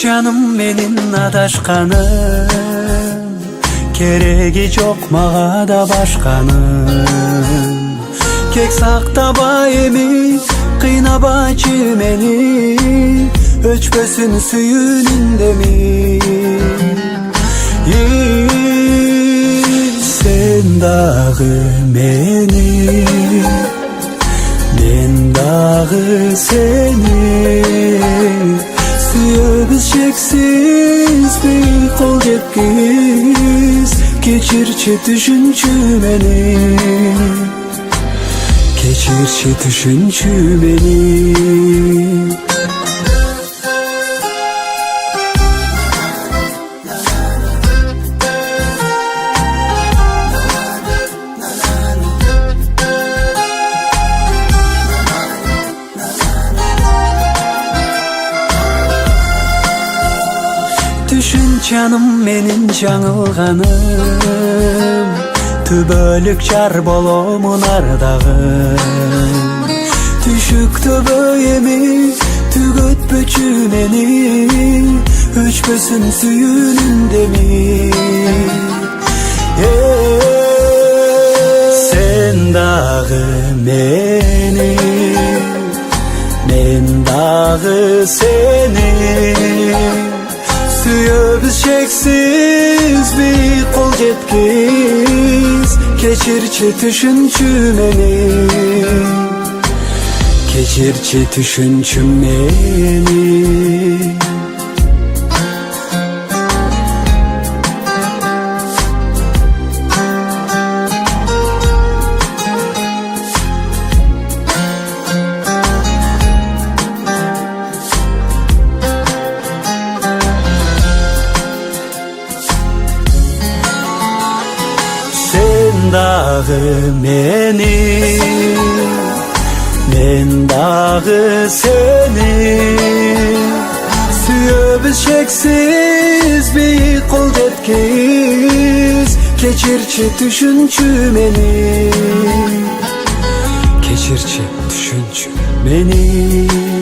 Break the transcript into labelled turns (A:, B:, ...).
A: canım menin adaşkanım, keregi çok mağa da başkanım. Kek saktaba emi, kıynabacı meni, öçpösün suyunun mi? Sen dağı meni, men dağı seni. Suyubuz çeksiz bir kol cepkiz, geçirçi düşünçü meni, geçirçi düşünçü beni. Düşün canım menin жаңылғаным, түбөлүк жар боломун ардагым. Түшүк төбө эми түгөтпөчү мени, өчпөсүн сүйүүнүн ми? Sen дагы мени, мен дагы seni. Suyubuz çeksiz bir kol cepkiz, geçirçi düşünçü meni, geçirçi düşünçü meni. Sen dağı meni, men dağı seni. Suyubuz çeksiz bir kol cepkiz, geçirçi düşünçü meni, geçirçi düşünçü meni.